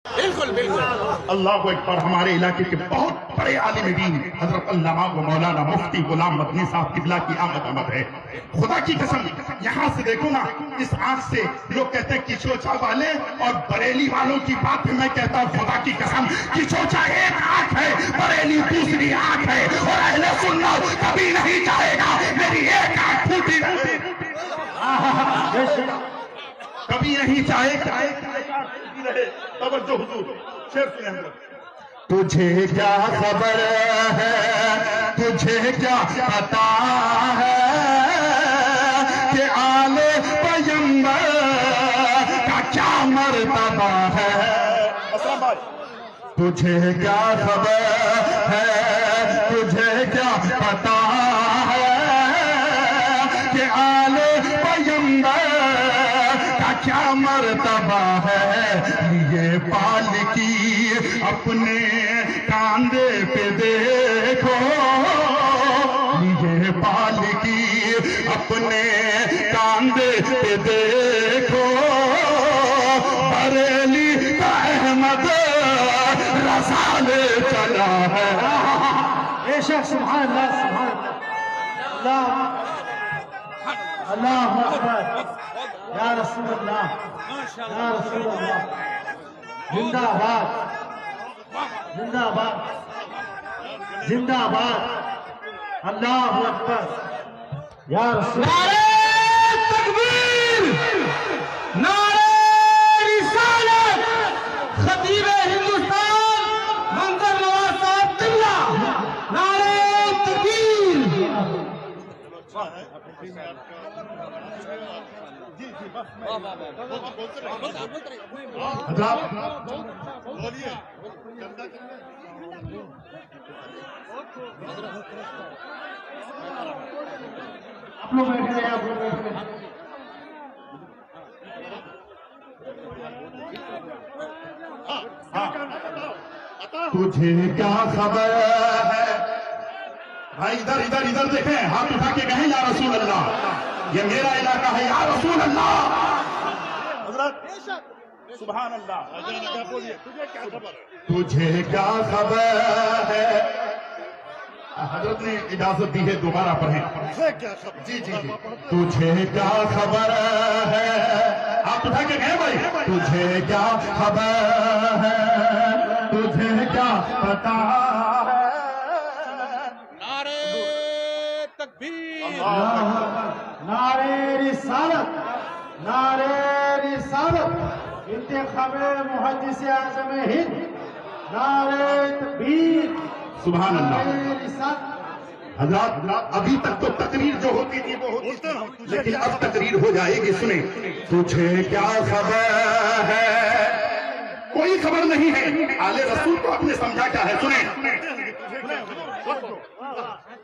बिल्कुल बिल्कुल। अल्लाह अकबर। हमारे इलाके के बहुत बड़े आलिम दीन हजरत अल्लामा व मौलाना मुफ्ती गुलाम मदनी साहब किबला की आमद है। खुदा की कसम यहाँ से देखो ना, इस आंख से लोग कहते हैं किचोचा वाले और बरेली वालों की बात मैं कहता हूँ खुदा की कसम, किचोचा एक आंख है, बरेली दूसरी आंख है, और अहले सुन्नत कभी नहीं चाहेगा मेरी एक आंख फूटी रहे, कभी नहीं चाहेगा तवज्जो हुजूर, शेर सुने हम लोग। तुझे क्या खबर है, तुझे क्या पता है कि आले पैगंबर का क्या मर्तबा है। तुझे क्या खबर है, तुझे क्या पता है कि आले पैगंबर का क्या मर्तबा है। ये पालकी अपने कांधे पे देखो, ये पालकी अपने कांधे पे देखो, बरेली का अहमद रज़ा ले चला है। बेशक सुभान अल्लाह, सुभान अल्लाह, अल्लाहु अकबर, या रसूल अल्लाह, या रसूल अल्लाह, जिंदाबाद जिंदाबाद जिंदाबाद, अल्लाहु अकबर, या रसूल। नारे तकबीर, नारे रिसालत, खतीब हिंदुस्तान मंजर नवाज साहब किबला, नारे तकबीर। आप लोग बैठे रहे, आप लोग बैठे रहे। तुझे क्या खबर है भाई, इधर इधर इधर देखें, हाथ उठा के कहें या रसूल अल्लाह, ये मेरा इलाका है या रसूल अल्लाह। हजरत सुभान अल्लाह, बोलिए तुझे क्या खबर है, तुझे क्या खबर है। हजरत ने इजाजत दी है, दोबारा पढ़ें। क्या खबर, जी जी जी। तुझे क्या खबर है, हाथ उठा के कहें भाई, तुझे क्या खबर है, तुझे क्या पता है। नारे तकबीर, नारे रिसालत, नारे रिसालत, इंतखाबे मुहद्दिस आज़म हिंद, नारे तकबीर, सुभान अल्लाह। नारे रिसालत। हजरत अभी तक तो तकरीर जो होती थी वो होती थी, लेकिन अब तकरीर हो जाएगी। सुने, तुझे क्या खबर है, कोई खबर नहीं है। आले रसूल को आपने समझा क्या है, सुने,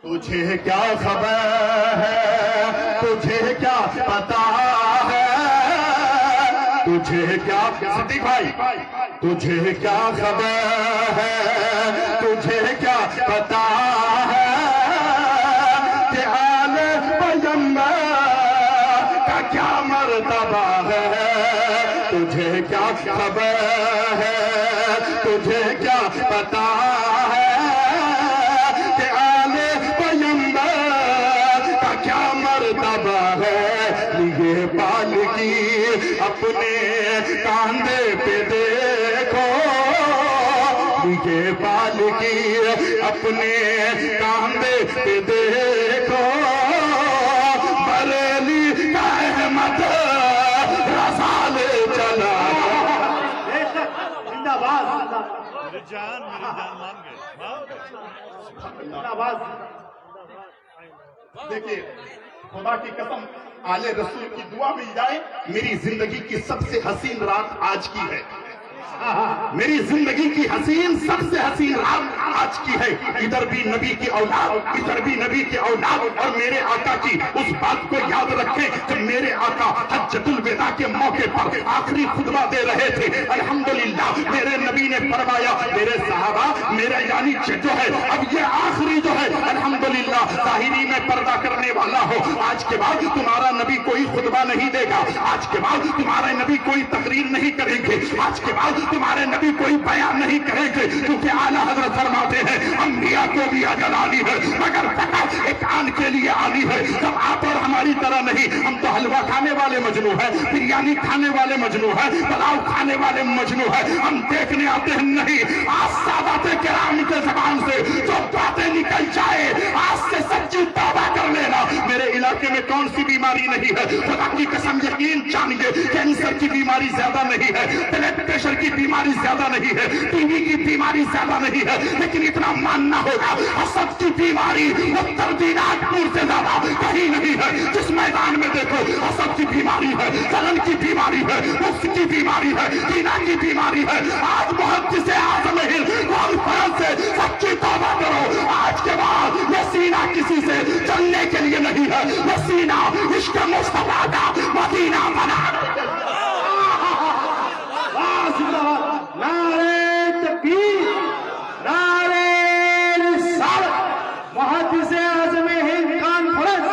तुझे क्या खबर है, तुझे क्या पता है, तुझे क्या, सिद्दीक भाई, तुझे क्या खबर है, तुझे क्या पता है कि आले पैगंबर का क्या मर्तबा है। तुझे क्या खबर है, तुझे क्या पता है कि आले पैगंबर का क्या मर्तबा है। ये पालकी अपने कांधे पे देखो, ये पालकी अपने कांधे पे देखो, बरेली का अहमद रज़ा ले चला। जिंदाबाद, मेरी जान मान गए। जिंदाबाद। देखिए, खुदा की कसम, आले रसूल की दुआ मिल जाए। मेरी जिंदगी की सबसे हसीन रात आज की है, मेरी जिंदगी की हसीन, सबसे हसीन रात आज की है। इधर भी नबी की औलाद, इधर भी नबी की औलाद, और मेरे आका की उस बात को याद रखें जब मेरे आका हज्जतुल विदा के मौके पर आखिरी खुतबा दे रहे थे। अल्हम्दुलिल्लाह मेरे नबी नबी ने फरमाया मेरे साहबा मेरा यानी जो है अब ये आखिरी जो है अल्हम्दुलिल्लाह ज़ाहिरी में पर्दा करने वाला हो, आज के बाद तुम्हारा नबी कोई खुतबा नहीं देगा, आज के बाद तुम्हारे नबी कोई तकरीर नहीं करेंगे, आज के बाद तुम्हारे नबी कोई बयान नहीं करेंगे, क्योंकि आला हजरत फरमाते हैं अंबिया को भी अजल आनी है मगर फकत एक आन के लिए आनी है। जब आप और हमारी तरह नहीं, हम तो हलवा खाने वाले मजनू है, बिरयानी खाने वाले मजनू है, पुलाव खाने वाले मजनू है, हम देखने आते हैं नहीं। आज सादाते किराम के जबान से जो बातें निकल जाए आज से सच्ची तौबा कर लेना। मेरे इलाके में कौन सी बीमारी नहीं है, खुदा की कसम यकीन जानिए, कैंसर की बीमारी ज्यादा नहीं है, ब्लड प्रेशर की बीमारी ज्यादा नहीं है, टीबी की बीमारी ज्यादा नहीं है, लेकिन इतना मानना होगा हसद की बीमारी उत्तर दिनाजपुर से ज्यादा कहीं नहीं है। जिस मैदान में देखो हसद की बीमारी है, जलन की बीमारी है, मुफ्त की बीमारी है, कीना की बीमारी है। आज मुहद्दिस आज़म हिंद कॉन्फ्रेंस से सच्ची तौबा करो, आज के बाद ये सीना किसी से चलने के लिए नहीं है, ये सीना इश्क मुस्तफा का मदीना बना। नारे तकबीर, नारे रिसालत, मुहद्दिस आज़म हिंद कॉन्फ्रेंस,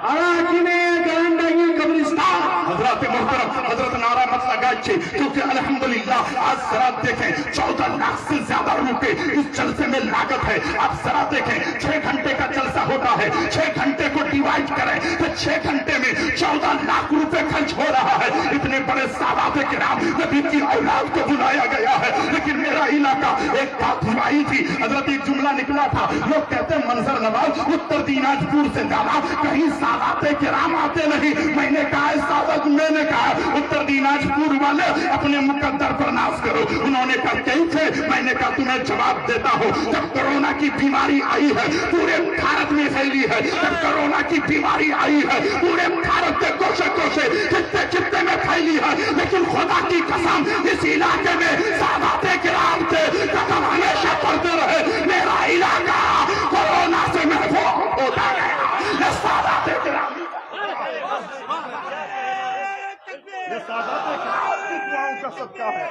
अराकी में गरंडाई कब्रिस्तान। हजरत मोहतरम हजरत नारा मत लगाइए, क्योंकि अल्हम्दुलिल्लाह आज जरा देखें 14 लाख से ज्यादा रुपए इस जलसे में लागत है। आप जरा देखें 6 घंटे का जलसा होता है, 6 घंटे को डिवाइड करें तो 6 घंटे में 14 लाख रुपए खर्च हो रहा है। इतने बड़े सादाते किराम नबी की औलाद को बुलाया गया है, लेकिन मेरा इलाका एक बात हुई थी, हजरत एक जुमला निकला था, लोग कहते हैं मंजर नवाज उत्तर दिनाजपुर से ज्यादा कहीं सादाते किराम आते नहीं। मैंने कहा सादत, मैंने कहा उत्तर दिनाजपुर वाले अपने मुकद्दर पर नाज करो। उन्होंने कहा कैसे? मैंने कहा तुम्हें जवाब देता हूँ, जब कोरोना की बीमारी आई है पूरे भारत में फैली है, जब कोरोना की बीमारी आई है पूरे भारत के कोशे कोशे कितने कितने में फैली है, लेकिन खुदा की कसम इस इलाके में सादाते किराम से कदम हमेशा पड़ते रहे। मेरा इलाका कोरोना से महफूज होता गया। सादाते किराम ये सादाते किराम की दुआओं का सदका है।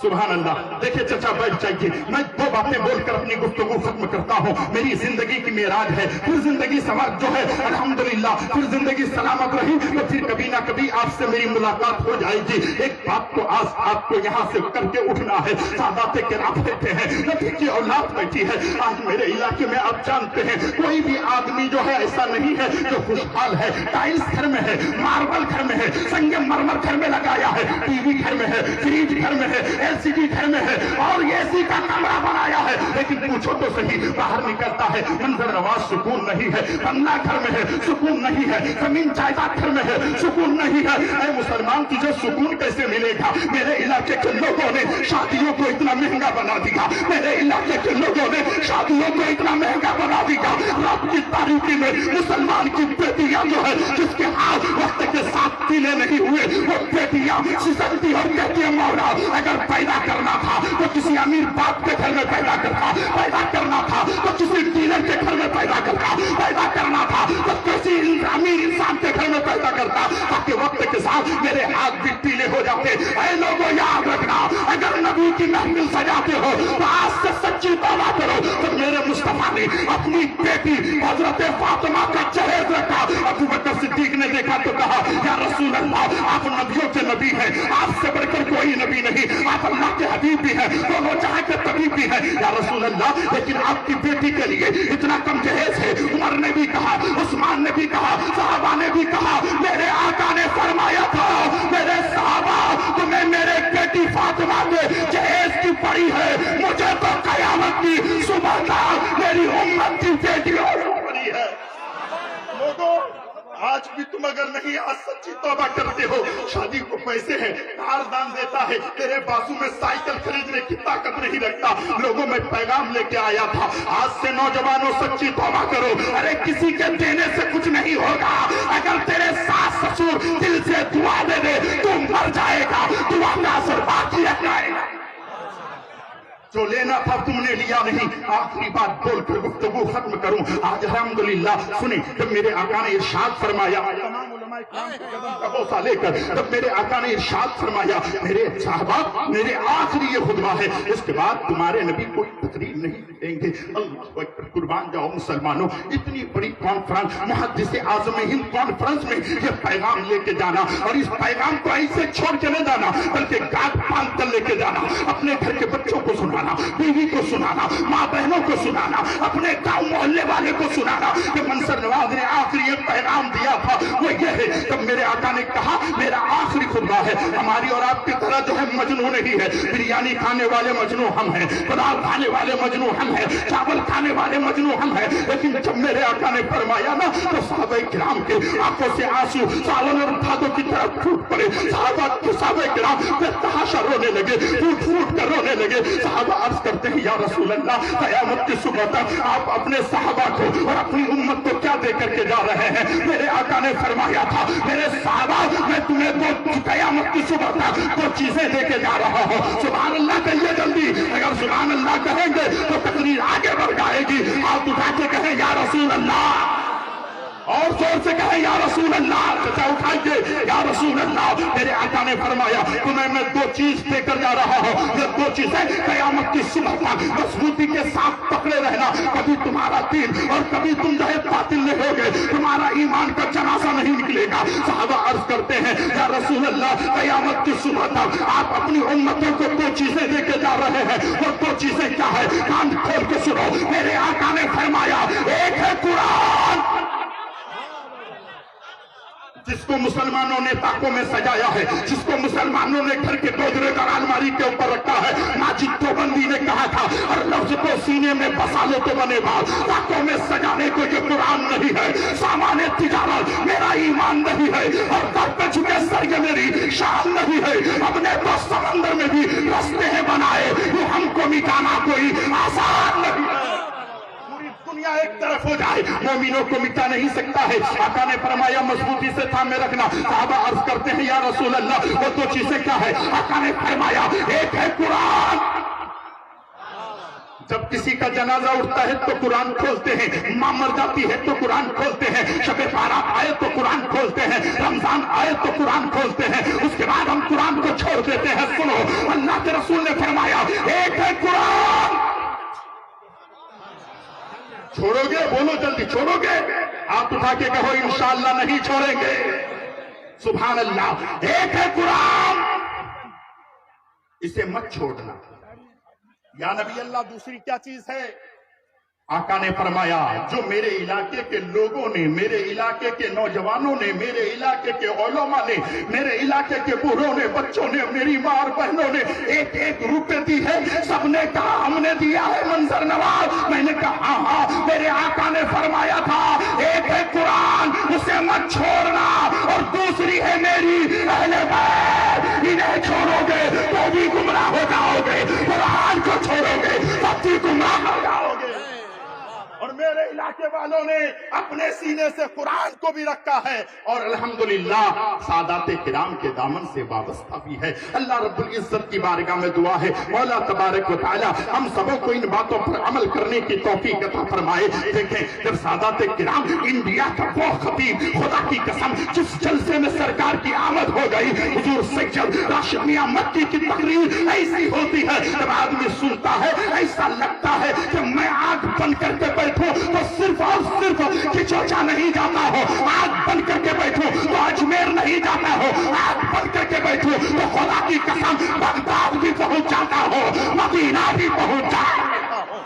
सुभान अल्लाह। देखिए चचा बैठ जाइए, मैं 2 बातें बोलकर अपनी गुफ्तगू खत्म करता हूँ। मेरी जिंदगी की मेराज है, फिर जिंदगी समाज जो है अल्हम्दुलिल्लाह, फिर जिंदगी सलामत रही तो फिर कभी ना कभी आपसे मेरी मुलाकात हो जाएगी। एक बात को आज आपको यहाँ से करके उठना है। सादाते किराम कहते हैं नबी की औलाद बैठी है। आज मेरे इलाके में आप जानते हैं कोई भी आदमी जो है ऐसा नहीं है जो खुशहाल है। टाइल्स घर में है, मार्बल घर में है, संगमरमर घर में लगाया है, टीवी घर में है, फ्रिज घर में है, एलसीडी घर में है और एसी का कमरा बनाया है, लेकिन पूछो तो सही बाहर निकलता है मंजर नवाज सुकून नहीं है, बंगला घर में है सुकून नहीं है, जमीन जायदाद घर में है सुकून नहीं है। ऐ मुसलमान तुझे सुकून कैसे मिलेगा? मेरे इलाके के लोगों ने शादियों को इतना महंगा बना दिया, मेरे इलाके के लोगों ने शादियों को इतना महंगा बना दिया। रब की तारीफी में मुसलमान की बेटियां जो है जिसके हाथ वक्त के साथ पीले नहीं हुए, वो बेटियां सिसकती और कहती है मौला अगर पैदा करना था तो किसी अमीर बाप के घर में पैदा करता, पैदा करना था तो किसी डीलर के घर में पैदा करता, पैदा करना था तो किसी अमीर इंसान के घर में पैदा करता, ताकि वक्त के साथ मेरे हाथ भी पीले हो जाते। ऐ लोगों याद रखना, अगर नबी की महफिल सजाते हो तो आज से सच्ची तौबा करो। तो मेरे मुस्तफा ने अपनी बेटी हजरत फातिमा का जहेज रखा। अबू बकर सिद्दीक ने देखा तो कहा या रसूल अल्लाह आप नबियों के नबी हैं, आपसे बढ़कर कोई नबी नहीं, आप अल्लाह के हबीब भी हैं, दोनों जहां के तबीब भी हैं या रसूल अल्लाह, लेकिन आपकी बेटी के लिए इतना कम जहेज है। उमर ने भी कहा, उस्मान ने भी कहा, सहाबा ने भी कहा, मेरे आका ने फरमाया था मेरे सहाबा तुम्हें मेरे बेटी फातिमा के जहेज की पड़ी है, मुझे तो कयामत की सुबह तक मेरी उम्मत की बेटी पड़ी है। लोगों आज भी तुम अगर नहीं आज सच्ची तौबा करते हो, शादी को पैसे हैं, कार दान देता है, तेरे बाजू में साइकिल खरीदने की ताकत नहीं रखता। लोगों में पैगाम लेके आया था, आज से नौजवानों सच्ची तौबा करो। अरे किसी के देने से कुछ नहीं होगा। अगर तेरे सास ससुर दिल से दुआ दे दे तू मर जाएगा, दुआ का असर बाकी रह जाएगा। जो लेना था तुमने लिया नहीं। आखिरी बात बोलकर गुफ्तगू खत्म करूं। आज अल्हम्दुलिल्लाह सुने, जब मेरे आका ने इरशाद फरमाया, तमाम उलमा इकराम के कदम का बोसा लेकर जब मेरे आका ने इरशाद फरमाया, मेरे साहबा मेरे आखिरी ये खुतबा है, इसके बाद तुम्हारे नबी कोई तकरीर नहीं देंगे। अल्लाह अकबर, कुर्बान जाओ मुसलमानों। इतनी बड़ी कॉन्फ्रेंस, मुहद्दिस आज़म हिंद कॉन्फ्रेंस में ये पैगाम लेके जाना, और इस पैगाम को ऐसे छोड़ के नहीं जाना, बल्कि गांठ बांध कर लेके जाना। अपने घर के बच्चों को सुनाना, बीवी को सुनाना, माँ बहनों को सुनाना, अपने गांव मोहल्ले वाले को सुनाना कि मंसूर नवाज ने आखिरी एक पैगाम दिया था, वो ये है। तब मेरे आका ने कहा, मेरा आखिरी खुतबा है। हमारी और आपकी तरह जो है मजनू नहीं है। बिरयानी खाने वाले मजनू हम हैं, पुलाव खाने वाले मजनू हम हैं, चावल खाने वाले मजनू हम हैं। लेकिन जब मेरे आका ने फरमाया ना, तो सहाबाए किराम के आंखों से आंसू सावन और भादों की तरह फूट पड़े। सहाबाए किराम बेतहाशा रोने लगे, फूट फूट कर रोने लगे। साहबा अर्ज करते हैं, या रसूल अल्लाह, क़यामत की सुबह तक आप अपने साहबा को और अपनी उम्मत को क्या दे करके जा रहे हैं? मेरे आका ने फरमाया था, मेरे साहबा मैं तुम्हें दो क़यामत की सुबह तक दो चीजें देके जा रहा हूँ। सुभान अल्लाह कहिए जल्दी। अगर सुभान अल्लाह कहेंगे तो तकरीर आगे बढ़ जाएगी। हाथ उठा के कहें, या रसूल अल्लाह, और जोर से कहे, या रसूल अल्लाह। चचा उठाइए, या रसूल अल्लाह। मेरे आका ने फरमाया, तुम्हें मैं दो चीज देकर जा रहा हूँ। ये दो चीजें क़यामत की सुबह तक मजबूती के साथ पकड़े रहना। कभी तुम्हारा दीन और कभी तुम जो है बातिल नहीं होगे, तुम्हारा ईमान का जनाजा नहीं निकलेगा। साहबा अर्ज करते हैं, या रसूल अल्लाह, क़यामत की सुबह तक आप अपनी उम्मतों को दो चीजें देके जा रहे हैं। वो दो चीजें क्या है? कान खोल के सुनो। मेरे आका ने फरमाया, एक है कुरान, जिसको मुसलमानों ने ताकों में सजाया है, जिसको मुसलमानों ने घर के गोदरेज और अलमारी के ऊपर रखा है। माजिद देवबंदी ने कहा था, और लफ्ज को सीने में बसा लो तो बने बात। ताकों में सजाने को ये कुरान नहीं है, सामान्य तिजारत मेरा ईमान नहीं है, और घर पे झुके सर ये मेरी शान नहीं है। अपने तो समंदर में भी रास्ते हैं बनाए, वो हमको मिटाना कोई आसान नहीं है। दुनिया एक तरफ हो जाए, मोमिनों को मिटा नहीं सकता है। आका ने फरमाया, मजबूती से थामे रखना। साहबा अर्ज करते हैं, या रसूल अल्लाह, वो दो चीजें क्या है? आका ने फरमाया, एक है कुरान। जब किसी का जनाजा उठता है तो कुरान खोलते हैं, मां मर जाती है तो कुरान खोलते हैं, शबे बारात आए तो कुरान खोलते हैं, रमजान आए तो कुरान खोलते हैं, उसके बाद हम कुरान को छोड़ देते हैं। सुनो, अल्लाह के रसूल ने फरमाया, एक है कुरान। छोड़ोगे? बोलो जल्दी, छोड़ोगे? आप उठा के कहो, इंशाअल्लाह नहीं छोड़ेंगे। सुभान अल्लाह। एक है कुरान, इसे मत छोड़ना। या नबी अल्लाह, दूसरी क्या चीज है? आका ने फरमाया, जो मेरे इलाके के लोगों ने, मेरे इलाके के नौजवानों ने, मेरे इलाके के उलमा ने, मेरे इलाके के बूढ़ों ने, बच्चों ने, मेरी मां और बहनों ने एक एक रुपए दी है। सबने कहा हमने दिया है मंसूर नवाज। मैंने कहा हाँ। मेरे आका ने फरमाया था, एक है कुरान, उसे मत छोड़ना, और दूसरी है मेरी अहले बैत। इन्हें छोड़ोगे तो भी गुमराह हो जाओगे, कुरान को छोड़ोगे तब भी गुमराह हो जाओगे। और मेरे इलाके वालों ने अपने सीने से कुरान को भी रखा है, और अल्हम्दुलिल्लाह सादाते किराम के दामन से वाबस्ता भी है। अल्लाह रब्बुल इज्जत की बारगाह में दुआ है, मौला तबारक व तआला हम सबों को इन बातों पर अमल करने की तौफीक अता फरमाए। देखें, जब सादाते किराम, इंडिया का वो खतीब, खुदा की कसम, जिस जलसे में सरकार की आमद हो गई, हुजूर सैयद राशिद मियां मक्की की तकरीर ऐसी होती है, जब आदमी सुनता है ऐसा लगता है कि मैं आग बंद करके बैठूं तो सिर्फ और सिर्फ खिचौचा नहीं जाता हो, आग बंद करके बैठूं तो अजमेर नहीं जाता हो, आग बंद करके बैठूं तो खुदा की कसम बगदाद भी पहुंच जाता हो, मदीना भी पहुंच जाता हो।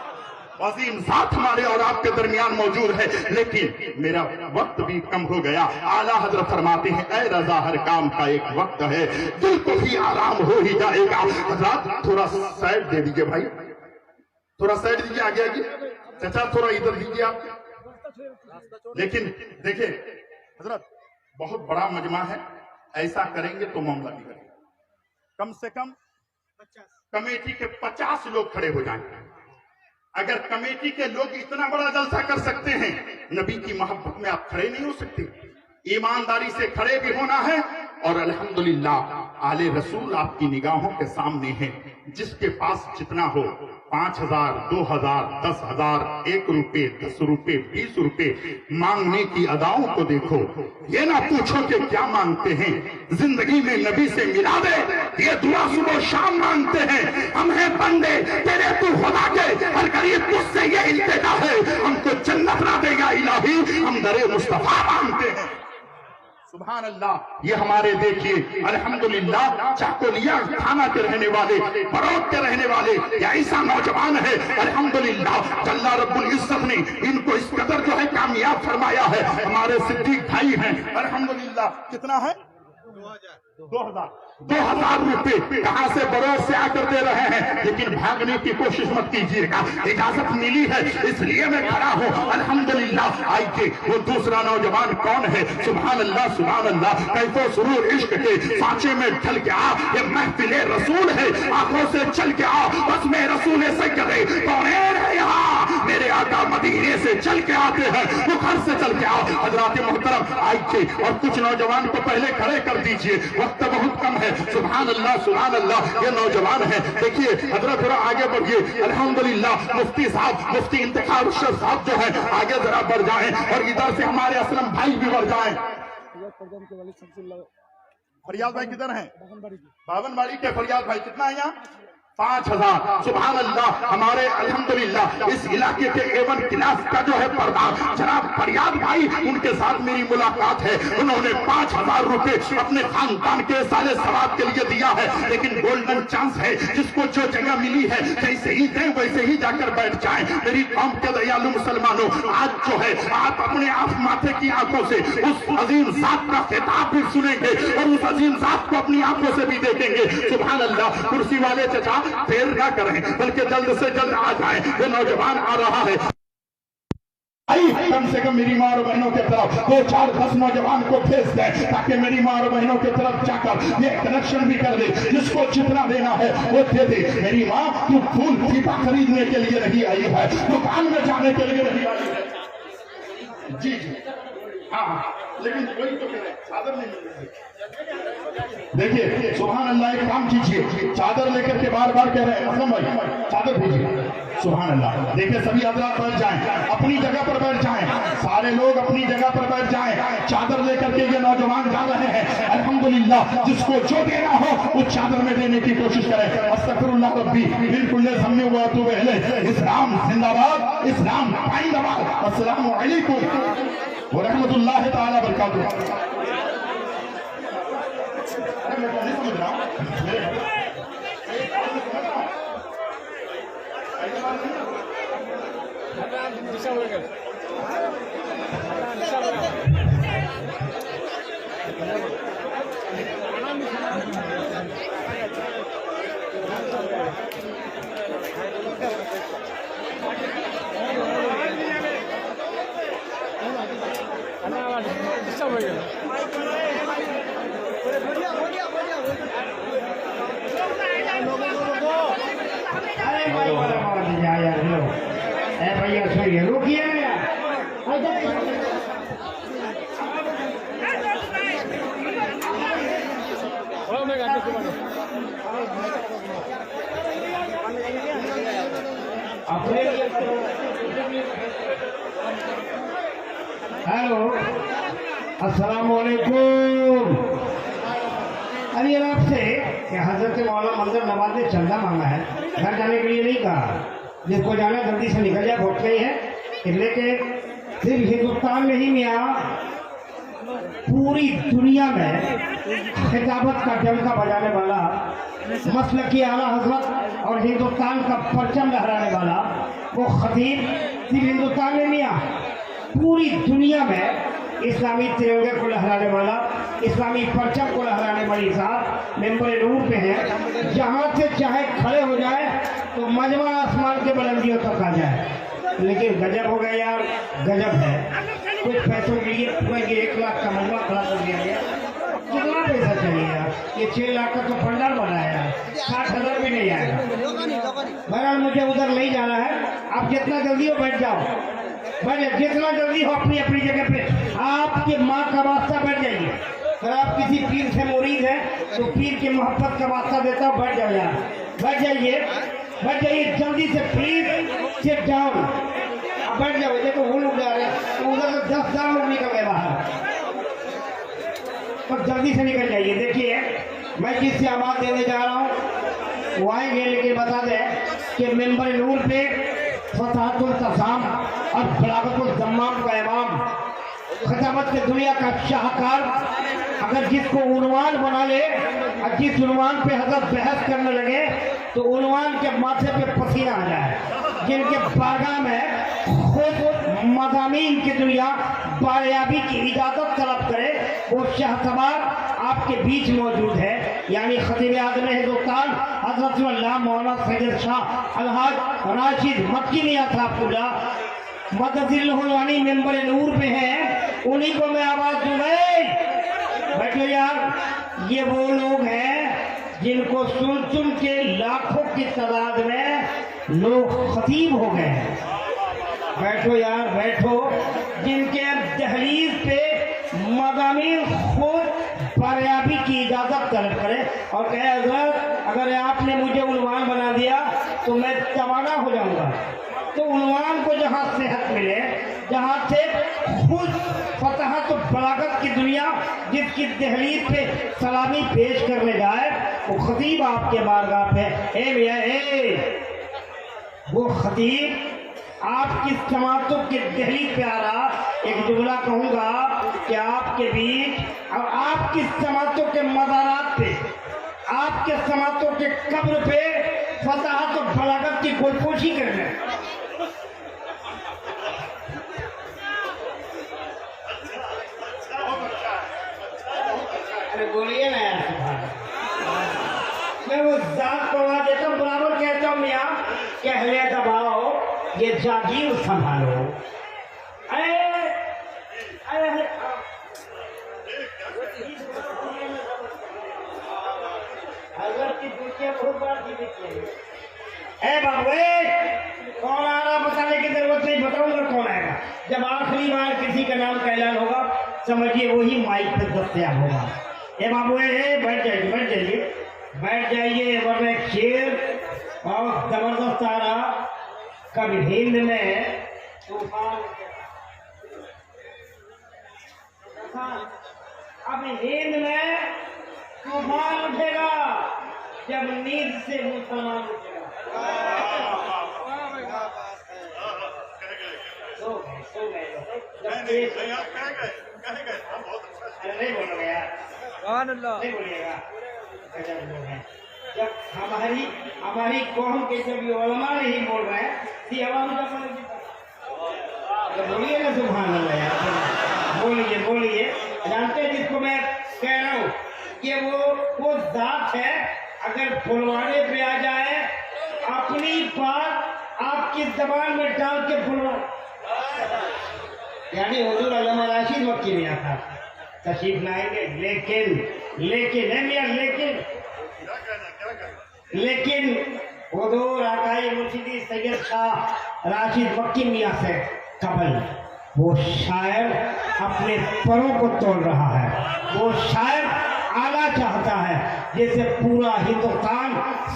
वसीम साथ हमारे और आपके दरमियान मौजूद है, लेकिन मेरा वक्त भी कम हो गया। आला हजरत फरमाते हैं, ऐ रजा हर काम का एक वक्त है, दिल को भी आराम हो ही जाएगा। हजरत थोड़ा साइड दे दीजिए भाई, थोड़ा साइड दीजिए, आगे आगे। चाचा थोड़ा इधर दीजिए आप। लेकिन देखिए हजरत, बहुत बड़ा मजमा है, ऐसा करेंगे तो मामला बिगड़ेगा। कम से कम कमेटी के 50 लोग खड़े हो जाएंगे। अगर कमेटी के लोग इतना बड़ा जलसा कर सकते हैं, नबी की मोहब्बत में आप खड़े नहीं हो सकते। ईमानदारी से खड़े भी होना है, और अल्हम्दुलिल्लाह आले रसूल आपकी निगाहों के सामने है। जिसके पास जितना हो, 5,000, 2,000, 10,000, 1 रुपए, 10 रुपए, 20 रुपए मांगने की अदाओं को देखो। ये ना पूछो कि क्या मांगते हैं, जिंदगी में नबी से मिला दे, ये दुआ सुबह शाम मांगते हैं। हम हैं बंदे तेरे, तू खुदा के, हर गरीब तुझसे ये इल्तिजा है, हमको जन्नत ना देगा इलाही, हम दरे मुस्तफा मांगते हैं। सुभान अल्लाह। ये हमारे देखिए अल्हम्दुलिल्लाह चाकोलिया थाना के रहने वाले, फरोख के रहने वाले ये ऐसा नौजवान है अल्हम्दुलिल्लाह, अल्लाह रब्बुल इज्जत ने इनको इस कदर जो है कामयाब फरमाया है। हमारे सिद्दीक भाई हैं अल्हम्दुलिल्लाह। कितना है? 2,000 रुपए कहां से बरोज से आकर दे रहे हैं, लेकिन भागने की कोशिश मत कीजिएगा, इजाजत मिली है इसलिए मैं खड़ा हूं अल्हम्दुलिल्लाह। आइए वो दूसरा नौजवान कौन है? सुभान अल्लाह, सुभान अल्लाह। कैफो सुरूर इश्क के सांचे में ढल के आ, ये महफिले रसूल है, आंखों से चल के आ, बस में रसूल से करे कौन है यहाँ, मेरे आका मदीने से चल के आते हैं, वो घर से चल के आओ। हजरात मोहतरम आइए और कुछ नौजवान को पहले खड़े कर दीजिए, वक्त बहुत कम है। सुभान अल्लाह, सुभान अल्लाह। ये नौजवान है, देखिए हजरत थोड़ा आगे बढ़िए अल्हम्दुलिल्लाह। मुफ्ती साहब, मुफ्ती इंतखाब अरशद साहब जो है आगे जरा बढ़ जाएं और इधर से हमारे असलम भाई भी बढ़ जाएं। फरियाद भाई किधर हैं? बावनबाड़ी के फरियाद भाई। कितना है यहाँ? 5,000। सुभान अल्लाह। हमारे अल्हम्दुलिल्लाह इस इलाके के A1 क्लास का जो है प्रधान जनाब फरियाद भाई, उनके साथ मेरी मुलाकात है। उन्होंने 5,000 रुपए अपने खानदान के साले सवाब के लिए दिया है, लेकिन गोल्डन चांस है, जिसको जो जगह मिली है जैसे ही दें वैसे ही जाकर बैठ जाएं। मेरी कौम के दयालु मुसलमानों, आज जो है आप अपने आप माथे की आंखों से उस अजीम जात का खिताब भी सुनेंगे और उस अजीम जात को अपनी आंखों से भी देखेंगे। सुभान अल्लाह। कुर्सी वाले चचा देर ना करें, बल्कि जल्द से जल्द आ जाए, ये नौजवान आ रहा है। कम से कम मेरी माँ और बहनों की तरफ 2, 4, 10 नौजवान को भेज दे, ताकि मेरी माँ और बहनों की तरफ जाकर ये कनेक्शन भी कर दे, जिसको जितना देना है वो दे दे। मेरी माँ तू फूल फीता खरीदने के लिए नहीं आई है, दुकान में जाने के लिए नहीं आई है। जी जी हाँ, लेकिन वही तो कह रहे चादर नहीं मिल रही। देखिए सुभान अल्लाह, एक काम कीजिए, चादर लेकर के बार बार कह रहे हैं असलम भाई चादर भेजिए। सुभान अल्लाह। देखिए सभी हजरात बैठ जाएं, अपनी जगह पर बैठ जाएं, सारे लोग अपनी जगह पर बैठ जाएं। चादर लेकर के ये नौजवान जा रहे हैं अल्हम्दुलिल्लाह। जिसको जो देना हो उस चादर में देने की कोशिश करें। अस्तगफिरुल्लाह रब्बी बिल्कुल हमने हुआ तो इस्लाम जिंदाबाद, इस्लाम जिंदाबाद। अस्सलामु अलैकुम व रहमतुल्लाहि तआला बरकातुहू। भैया सुनिए, रुकिए हेलो अस्सलाम वालेकुम। अरे आपसे हजरत मौलाना मंजर नवाज ने चंदा मांगा है, घर जाने के लिए नहीं कहा, जिसको जाना जल्दी से निकल जाए, पहुंच गई है। लेकिन सिर्फ हिंदुस्तान में ही नहीं, पूरी दुनिया में खिताबत का डंका बजाने वाला, मसलक की आला हजरत और हिंदुस्तान का परचम लहराने वाला वो खतीब सिर्फ हिंदुस्तान में नहीं, पूरी दुनिया में इस्लामी तिरंगे को लहराने वाला, इस्लामी परचम को लहराने वाली साहब मेंबर नूर पे है। जहाँ से चाहे खड़े हो जाए तो मजमा आसमान के बुलंदियों तक आ जाए। लेकिन गजब हो गया यार, गजब है। कुछ पैसों के लिए पूरा 1 लाख का मजमा खड़ा कर दिया गया। कितना पैसा चाहिए यार? ये 6 लाख का तो फंडर बनाया है, 60,000 भी नहीं आएगा। बहरहाल मुझे उधर नहीं जाना है, आप जितना जल्दी हो बैठ जाओ, जितना जल्दी हो अपनी अपनी जगह पे। आपकी माँ का वास्ता बैठ जाइए, अगर आप किसी पीर से मुरीद हैं तो पीर की मोहब्बत का वास्ता देता हूँ, बैठ जाओ यार, बैठ जाइए जल्दी से, प्लीज सिट डाउन, बैठ जाओ। देखो वो लोग जा रहे हैं, तो उधर से 10,000 लोग निकल गए बाहर, तो जल्दी से निकल जाइए। देखिए मैं जिससे आवाज देने जा रहा हूँ वो आएंगे, लेकिन बता दें कि मेंबर नूर पे फतहतुल तज़ाम और बलागतुल ज़म्माम का इमाम, खिताबत की दुनिया का शाहकार, अगर जिसको उन्वान बना ले और जिस उन्वान पे हजरत बहस करने लगे तो उन्वान के माथे पे पसीना आ जाए, जिनके बारगाह में खुद मज़ामीन की दुनिया बारियाबी की इजाजत तलब करे, वो शाहसवार आपके बीच मौजूद है, यानी खतीब आज़म हिंदुस्तान हज़रत मौलाना सैयद शाह अलहाज राशिद मक्की मियां साहब पूरा मददिल्लाही मेंबर नूर पे हैं, उन्हीं को मैं आवाज दूंगा। बैठो यार, ये वो लोग हैं जिनको सुन के लाखों की तादाद में लोग खतीब हो गए हैं। बैठो यार बैठो, जिनके दहलीज पे मज़ामीन खुद बारियाबी की इजाजत तलब करे और कहे अगर आपने मुझे उन्वान बना दिया तो मैं रवाना हो जाऊंगा। तो उन्वान को जहाँ सेहत मिले, जहाँ से खुद फतह तो बलागत की दुनिया जिसकी दहलीज पे सलामी पेश करने जाए, वो खतीब आपके बारगाह पे, ए भैया ए, वो खतीब आपकी समातों के दहलीज पे आ रहा, एक जुमला कहूंगा कि आपके बीच और आपकी समातों के मज़ारात पे, आपके समातों के कब्र पे फतह तो बलागत की गोलपोशी करने। अरे बोलिए ना यार, मैं वो जात करवा देता हूँ, बराबर कहता हूँ मियाँ कहले दबाओ ये जागीर संभालो। अरे अरे हजरत की दुनिया बहुत बार की देखी है। बाबू कौन आ रहा बताने की जरूरत नहीं, बताऊंगा कौन आएगा। जब आखिरी बार किसी का नाम का ऐलान होगा समझिए वही माइक पे दस्तयाब होगा। ए बाबू बैठ जाइए वरना एक शेर और जबरदस्त आ रहा। कभी हिंद में तूफान, अब हिंद में तूफान उठेगा जब नींद से मुसलमान उठेगा। सो गए नहीं बोलोगे यार, नहीं बोलिएगा। जब हमारी कौम के जब उलमा नहीं बोल रहे हैं कि आवाम का बोलिए ना सुभान अल्लाह यार, बोलिए। जानते हैं जिसको मैं कह रहा हूँ कि वो जात है, अगर फुलवाने पे आ जाए अपनी बात आपकी जबान में डाल के फुलवा, यानी हुजूर अल्लामा राशिद मक्की मियां था तशरीफ लाएंगे, लेकिन हुजूर आकाए मुर्शिदी सैयद शाह राशिद मक्की मियां से कबल वो शायर अपने परों को तोड़ रहा है। वो शायर आना चाहता है जैसे पूरा हिंदुस्तान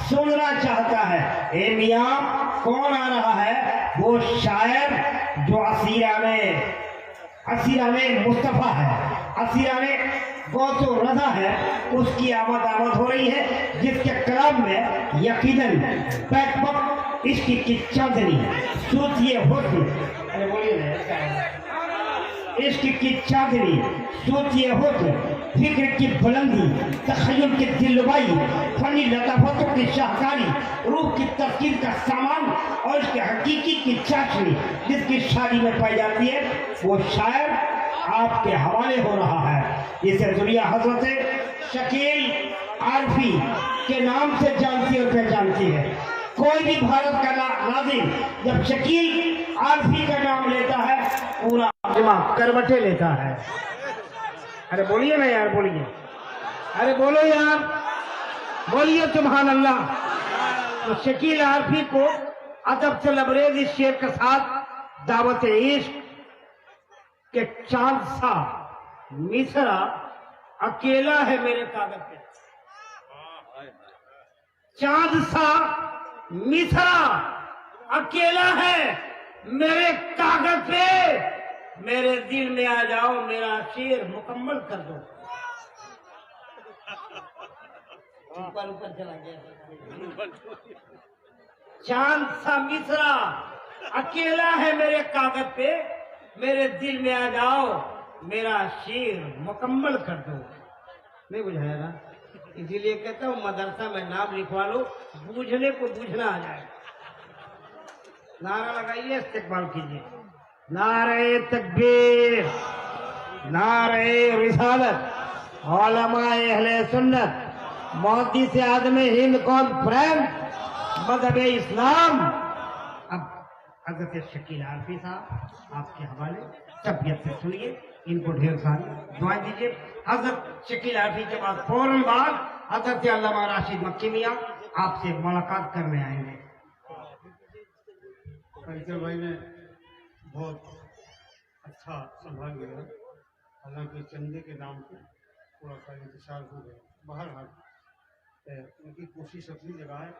सुनना चाहता है। ए मियां कौन आ रहा है? वो शायर जो असीराने मुस्तफ़ा है, असीराने गौसो रज़ा है, उसकी आमद हो रही है, जिसके कलाम में यकीनन बैकबक इसकी की चांदनी सूतिए हुस्न, अरे बोलिए ना, इश्क की चांदनी सूतिए हुस्न, फिक्र की बुलंदी, तखय्युल की दिलरुबाई, फनी लताफतों की शाहकारी, रूह की तस्कीर का सामान और इसके हकीकी की चाशनी जिसकी शादी में पाई जाती है, वो शायर आपके हवाले हो रहा है। इसे दुनिया हजरत शकील आरफी के नाम से जानती और पहचानती है। कोई भी भारत का नाज़िम जब शकील आरफी का नाम लेता है पूरा दिमाग करवटे लेता है। अरे बोलिए ना यार, बोलिए, अरे बोलो यार, बोलिए सुभान अल्लाह। तो शकील आरफी को अदब से लबरेज इस शेर के साथ दावत इश्क के चांद सा मिसरा अकेला है मेरे कागज पे। चांद सा मिसरा अकेला है मेरे कागज पे, मेरे दिल में आ जाओ, मेरा शेर मुकम्मल कर दो। ऊपर ऊपर चला गया। चांद सा मिसरा अकेला है मेरे कागज पे, मेरे दिल में आ जाओ, मेरा शेर मुकम्मल कर दो। नहीं बुझाया ना? इसीलिए कहता हूँ मदरसा में नाम लिखवा लो, बूझने को बूझना आ जाए। नारा लगाइए, इस्तेकबाल कीजिए। नारे तकबीर, नारे रिसालत, उलमाए अहले सुन्नत, मुहद्दिस आदम हिंद कॉन्फ्रेंस, मज़हब इस्लाम। अब हज़रत शकील आरफी साहब आपके हवाले, तबीयत से सुनिए, इनको ढेर सारी दुआएं दीजिए। हज़रत शकील आरफी के बाद फौरन बाद हज़रत अल्लामा राशिद मक्की मियां आपसे मुलाकात करने आएंगे। फैसल भाई ने बहुत अच्छा संभाल लिया, हालांकि चंदे के नाम पे थोड़ा सा इंतजार हो गया। बहरहाल उनकी कोशिश अपनी जगह है,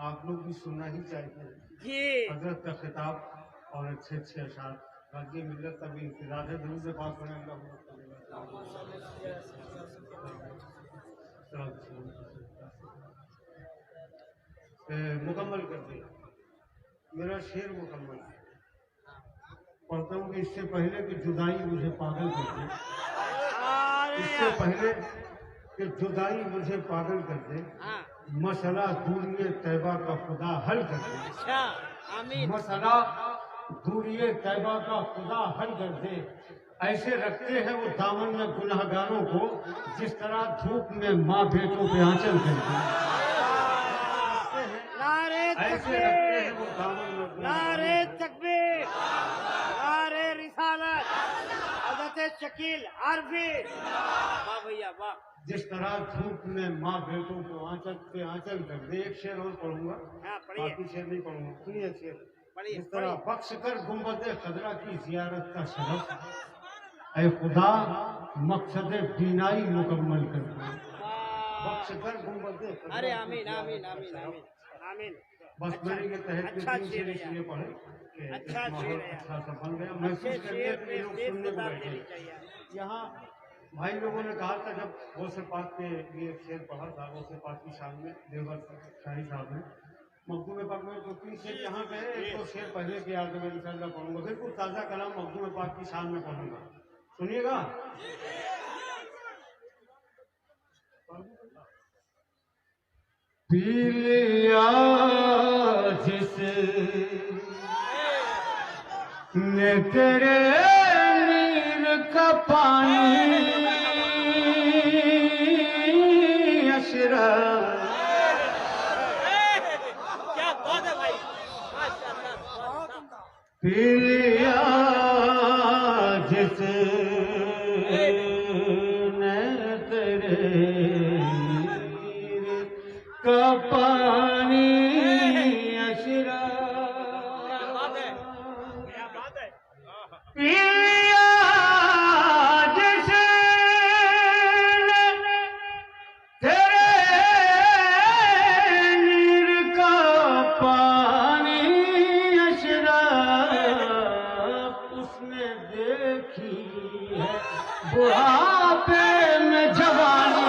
आप लोग भी सुनना ही चाहिए। हजरत का खिताब और अच्छे अच्छे अशार गाजी मिलत का भी इंतजार है। जरूर से बात करें, मुकम्मल कर दिया मेरा शेर मुकम्मल। पढ़ता हूँ कि इससे पहले कि जुदाई मुझे पागल कर दे, इससे पहले कि जुदाई मुझे पागल कर दे, मसला दूरिये तैबा का खुदा हल कर दे। मसला दूरिये तैबा का खुदा हल कर दे। ऐसे रखते हैं वो दामन में गुनहगारों को, जिस तरह धूप में माँ बेटों पे आंचल कर दे। ऐसे रखते हैं वो दामन में। नारे तकबीर, नारे रिसालत, हज़रत शकील आरफी। वाह भैया वाह। जिस तरह धूप में माँ बेटों को आंचल पे आंचल कर दे। एक शेर और पढ़ूंगा, बाकी शेर नहीं पढ़ूंगा। सुनिए शेर। जिस तरह बख्श कर गुंबद खदरा की जियारत का शरफ, ऐ खुदा मकसद बीनाई मुकम्मल कर दे। बख्श कर गुंबद। अरे आमीन आमीन आमीन आमीन आमीन। बस मेरे के तहत अच्छा शेर है, इसलिए पढ़े कि अच्छा एक माहौल शेर है। अच्छा सा बन गया। महसूस करिए कि लोग सुनने को बैठे। यहाँ भाई लोगों ने कहा था, जब गौसे पाक के लिए शेर पढ़ा था, गौसे पाक की शान में देवर शाही साहब ने मखदूम पाक में 2-3 शेर यहाँ पे, एक 2 शेर पहले के याद में इंशाअल्लाह पढ़ूंगा। बिल्कुल ताज़ा कलाम मखदूम पाक की शान में पढ़ूंगा, सुनिएगा। पी लिया जिसने तेरे नीर का पानी, अशरा क्या बात है भाई, पी लिया जिसने तेरे नीर का पानी, अशरा पिया जिसने तेरे नीर का पानी, अशराफ उसने देखी है बुढ़ापे में जवानी।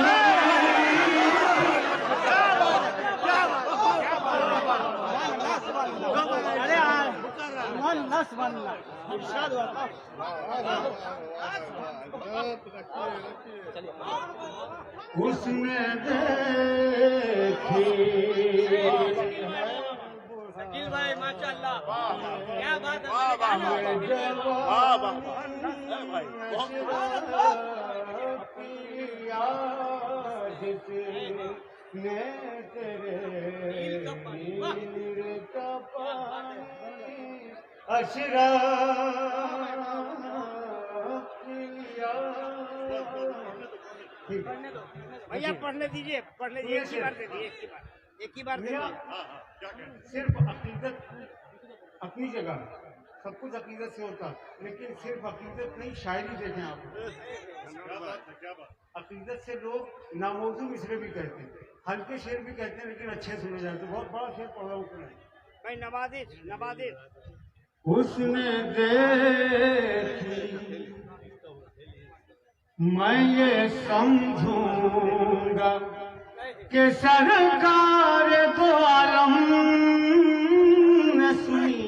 उसने देखी शकील भाई माशाअल्लाह, क्या बात है। ने तेरे नीर का पानी, अशरा भैया पढ़ने दीजिए, पढ़ने दीजिए। एक ही बार दे दीजिए, एक ही बार दे दीजिए। सिर्फ अकीदत अपनी जगह, सब कुछ अकीदत से होता, लेकिन सिर्फ अकीदत नहीं, शायरी देखें आप। क्या बात। अकीदत से लोग नामौजू मिसरे भी कहते हैं, हल्के शेर भी कहते हैं, लेकिन अच्छे सुने जाते हैं। बहुत बड़ा शेर पढ़ रहा हूँ तुम्हें। भाई नवाजिश नवाजिश उसने देखी मैं ये समझूंगा कि सरकार दो आलम ने सुनी,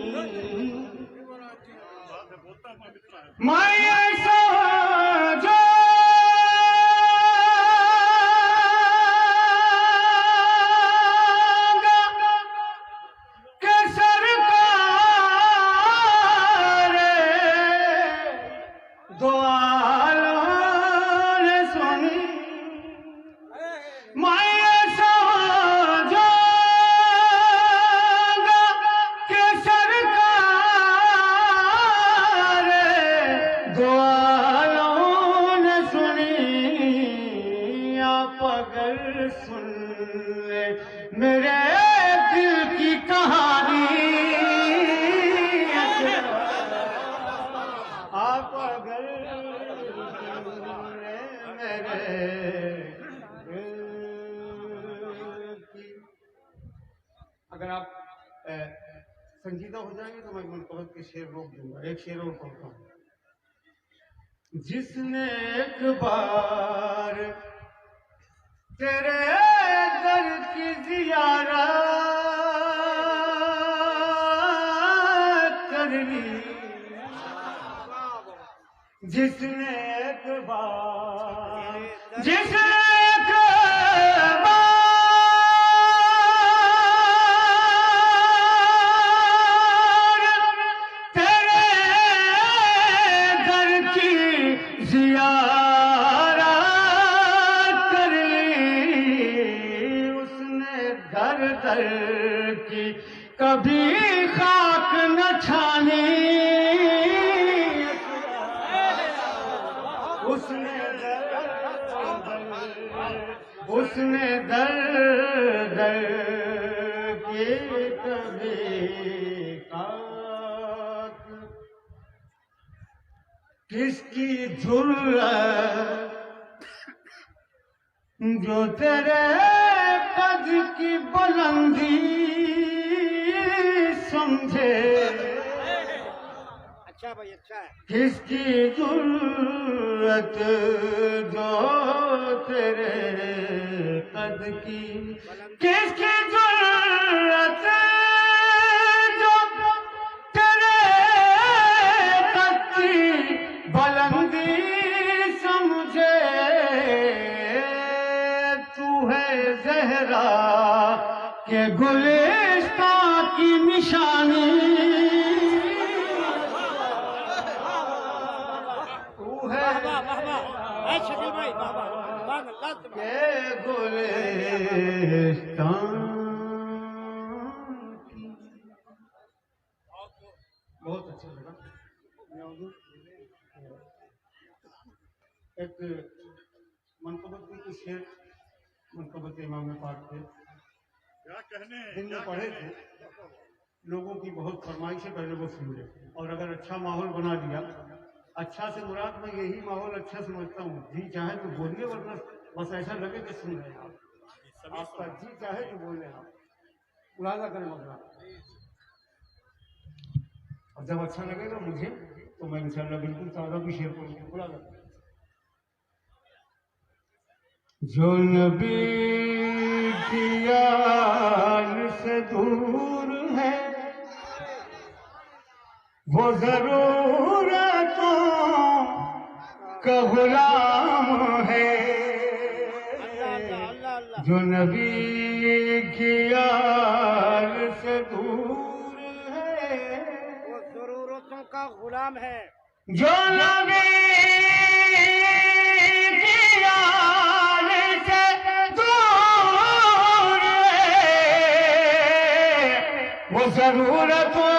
मैं ये समझूंगा कि सरकार दो आलम ने सुनी, मैं ये समझूंगा कि सरकार दो आलम ने सुनी। आप अगर सुन ले मेरे दिल की कहानी, आप अगर मेरे अगर आप संजीदा हो जाएंगे तो मैं मनकबत के शेर रोक दूंगा। एक शेर और पढ़ता हूँ। जिसने एक बार तेरे दर की ज़ियारत कर ली, जिसने एक बार तेरे दर की ज़ियारत कर ली, उसने दर दर की कभी खाक न छानी, उसने दर दर के कभी खाक, किसकी जुर्रत जो तेरे कद की बुलंदी समझे, अच्छा भाई अच्छा है। किसकी जुर्रत जो तेरे कद की, किसकी जुर्रत जो तेरे कद की बुलंदी समझे, तू है ज़हरा के गुलिस्तां की निशानी, शकील भाई बाबा के गुलिस्तान की। बहुत अच्छा लगा। एक मनकबत के कुछ शेर मनकबत इमाम पाक थे, क्या कहने दिन में पढ़े थे, लोगों की बहुत फरमाइश है, पहले वो सुन ले। और अगर अच्छा माहौल बना दिया, अच्छा से मुराद मैं यही माहौल अच्छा समझता हूँ। जी चाहे तो बोलिए, वरना बस ऐसा लगे कि सुन रहे हैं आप। आपका जी चाहे तो बोल रहे आप, मुरादा करें मसला। और जब अच्छा लगेगा मुझे तो मैं इंशाल्लाह बिल्कुल ताज़ा भी शेयर करूँगा। मुरादा जो नबी की याद से दूर है वो जरूरतों का गुलाम है, जो नबी की याद से दूर है वो जरूरतों का गुलाम है, जो नबी की याद से दूर है वो जरूरतों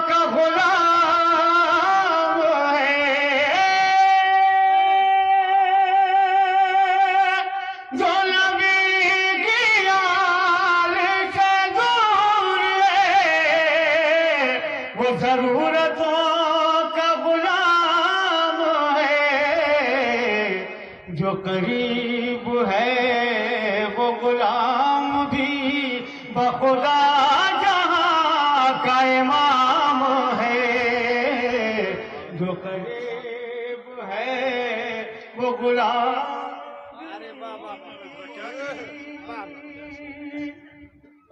का गुलाम है, जो नबी की याद से दूर है वो जरूरतों का गुलाम है। जो करीब है वो गुलाम भी बखुदा जहां का इमाम है। जो करीब है वो गुलाम।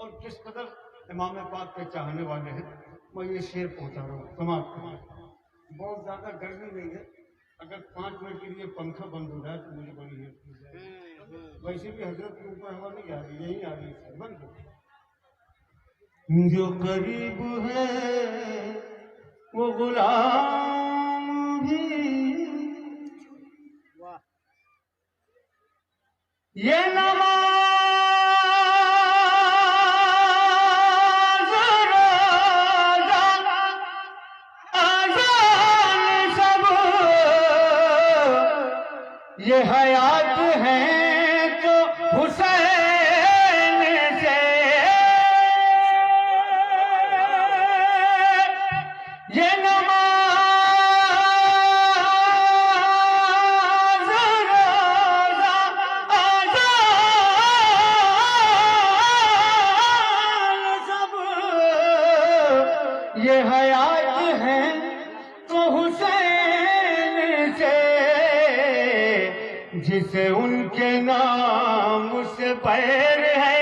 और किस कदर इमाम पाक के चाहने वाले हैं, मैं ये शेर पहुंचा रहा हूँ समाप्त करना। बहुत ज्यादा गर्मी नहीं है, अगर 5 मिनट के लिए पंखा बंद हो जाए तो मुझे बड़ी हेल्प हो जाए। वैसे भी हजरत के ऊपर हवा नहीं आ रही, यही आ रही है, बंद हो। जो करीब है वो गुलाम भी, ये नमाज ये हयात है तो हुसैन से, ये नमाज रोज़ा अज़ान सब, ये हयात है तो हुसैन से, जिसे उनके नाम से बैर है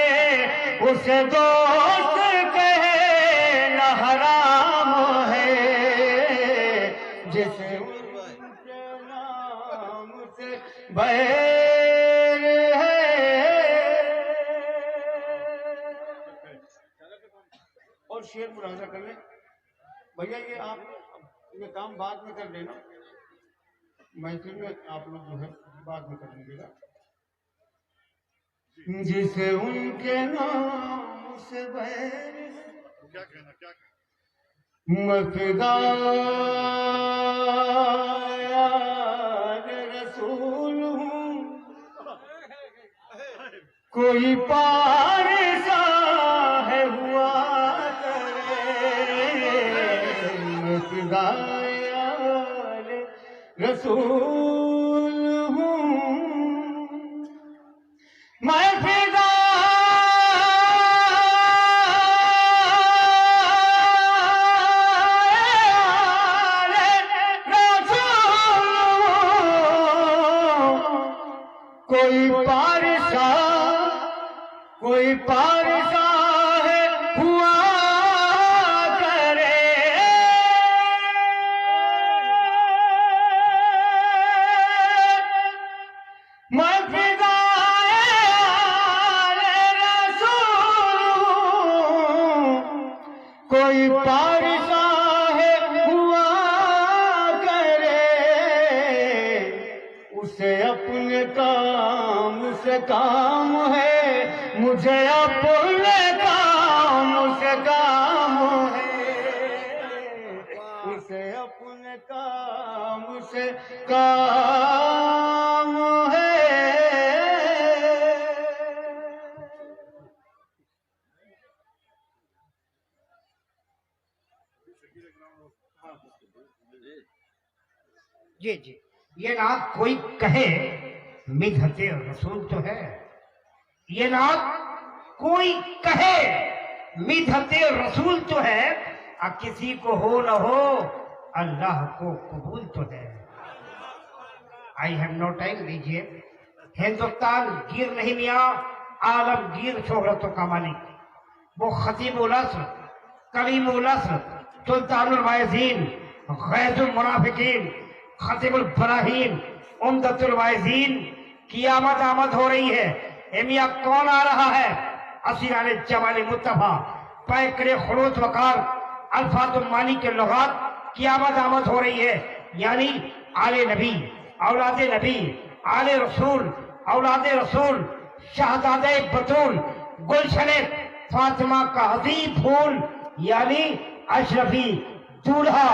उसे दोस्त कहे न हराम है। जिसे उनके नाम से बैर है। और शेर मुलाजा कर ले भैया, ये आप ये काम बाद में कर लेना, महफिल में आप लोग जो है बाद में कर लीजिएगा। जिसे उनके नाम से बैर क्या कहना, क्या कहना? मफ़िदा रसूल हूँ, कोई पारसा है हुआ करे। मफ़िदा रसूल हूँ, मैं फिदा कोई पारसा है हुआ करे। मैं फिदाए रसूल हूँ, कोई पारसा है हुआ करे। उसे अपने काम से काम है, मुझे अपने काम से काम है। उसे अपने काम से काम है। जी जी, ये नात कोई कहे मिदहते रसूल तो है, ये नात कोई कहे मिदहते रसूल तो है, अब किसी को हो न हो अल्लाह को कबूल तो है। आई हैव नो टाइम लीजिए। हिंदुस्तान गिर नहीं मियाँ, आलमगीर शोहरतों का मालिक, वो खतीब उल असर, कलीम उल असर, सुल्तानुल वाइज़ीन, गैजुल मुनाफिकीन, खतीबुल बराहीन, उम्दतुल वाइज़ीन, क़यामत आमद हो रही है। ए मियाँ कौन आ रहा है? असीराने जमाल मुस्तफा, पैकरे खुलूत वकार, अल्फाजुल मानी के लुगात, क़यामत आमद हो रही है। यानी आले नबी, औलादे नबी, आले रसूल, औलादे रसूल, शहजादे बतूल, गुलशने फातिमा का हसीब फूल, यानी अशरफी दूल्हा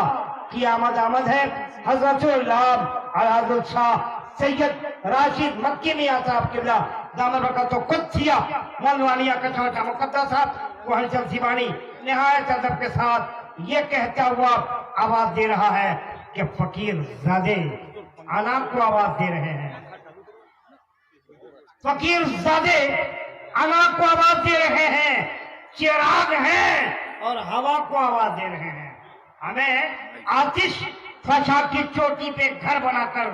की आमद है। हजरतुल आला शाह सैयद राशिद मक्की मियां साहब किबला दामन बरकतो कुद्सिया मौलवानिया का छोटा मुकद्दस साहब वो हलचल दीवानी निहायत अदब के साथ ये कहता हुआ आवाज दे रहा है कि फकीर ज़ादे आनाम को आवाज दे रहे हैं। फकीर ज़ादे अल्लाह को आवाज दे रहे हैं, चिराग हैं और हवा को आवाज दे रहे हैं। हमें आतिश फशा की चोटी पे घर बनाकर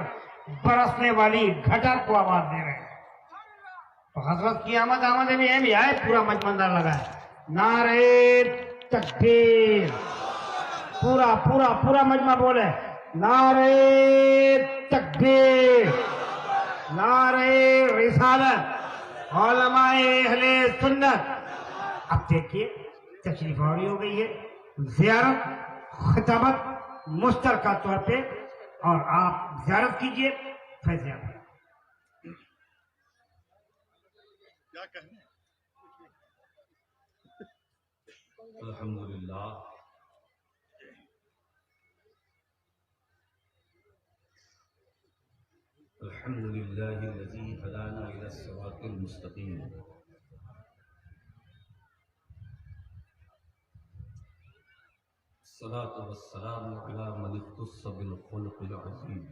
बरसने वाली घटा को आवाज दे रहे हैं। तो हजरत की आमद आमद में भी आए, पूरा मजमंदार लगा है। नारे तकबीर, पूरा पूरा पूरा मजमा बोले नारे तकबीर, नारे रिसालत, उलमाए अहले सुन्नत। अब देखिए तशरीफ आवरी हो गई है, ज़ियारत खिताबत मुश्तरका तौर पे, और आप ज़ियारत कीजिए फैज़ क्या कहने अल्हम्दुलिल्लाह अल्हम्दुलिल्लाहिल्लज़ी हदाना इला सिरातिल मुस्तक़ीम सलातु वस्सलामु अला मन इख्तस्स बिल खुल्क़िल अज़ीम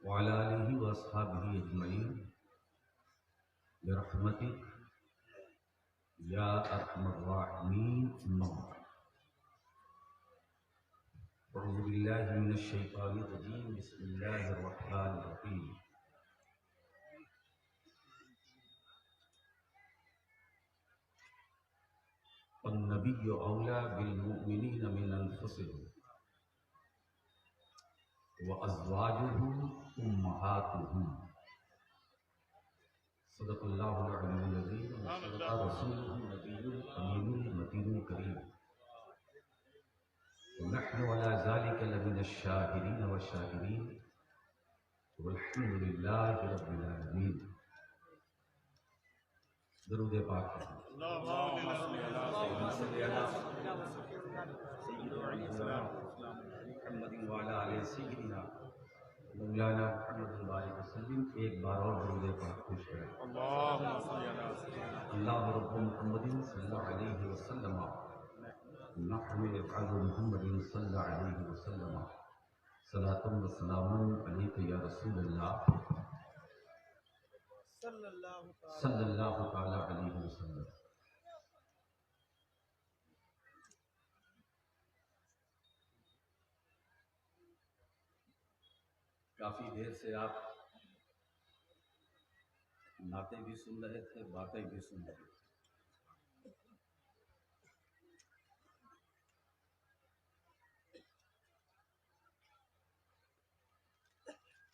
व अला आलिहि व अस्हाबिहि अजमईन बिरहमतिक या अरहमर राहिमीन। अम्मा बाद। अऊज़ु बिल्लाहि मिनश शैतानिर रजीम। बिस्मिल्लाहिर रहमानिर रहीम। अन्नबिय्यु औला बिल मुमिनीना मिन अनफुसिहिम व अज़वाजुहु उम्महातुहुम। सदक़ल्लाहुल अलीयुल अज़ीम व सदक़ा रसूलुहुन नबियुल अमीनुल मतीनुल करीम। नहनु अला ज़ालिका लमिनश शाहिदीन व शाकिरीन वल्हम्दुलिल्लाहि रब्बिल आलमीन। दरूद पाक मुहम्मदिन व अला आलि सय्यिदिना मौलाना मुहम्मद बारिक वसल्लम। एक बार और दरूद पाक पेश करें। अल्लाह रब्बु मुहम्मदिन सल्लल्लाहु अलैहि वसल्लम नहनु अज़ मुहम्मदिन सल्लल्लाहु अलैहि वसल्लम सलातुन व सलामुन अलैका या रसूलल्लाह सल्लल्लाहु तआला अलैहि वसल्लम। काफी देर से आप नाते भी सुन रहे थे, बातें भी सुन रहे थे।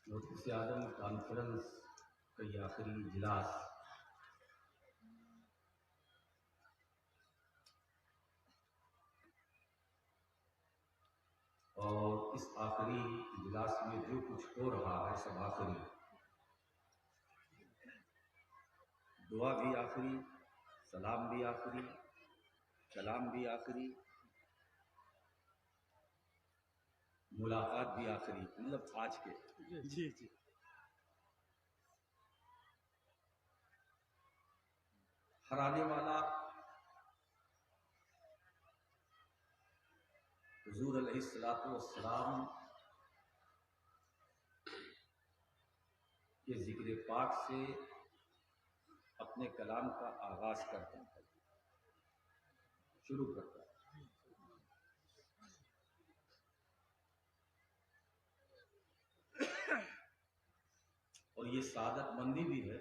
मुफ्ती आजम कॉन्फ्रेंस का ये आखिरी इजलास और इस आखिरी इजलास में जो कुछ हो रहा है सब आखिरी, दुआ भी आखिरी, सलाम भी आखिरी, कलाम भी आखिरी, मुलाकात भी आखिरी, मतलब आज के जी जी हर आने वाला हुजूर अलैहिस्सलातु वस्सलाम के जिक्र पाक से अपने कलाम का आगाज करता है, शुरू करता है। और ये सादत मंदी भी है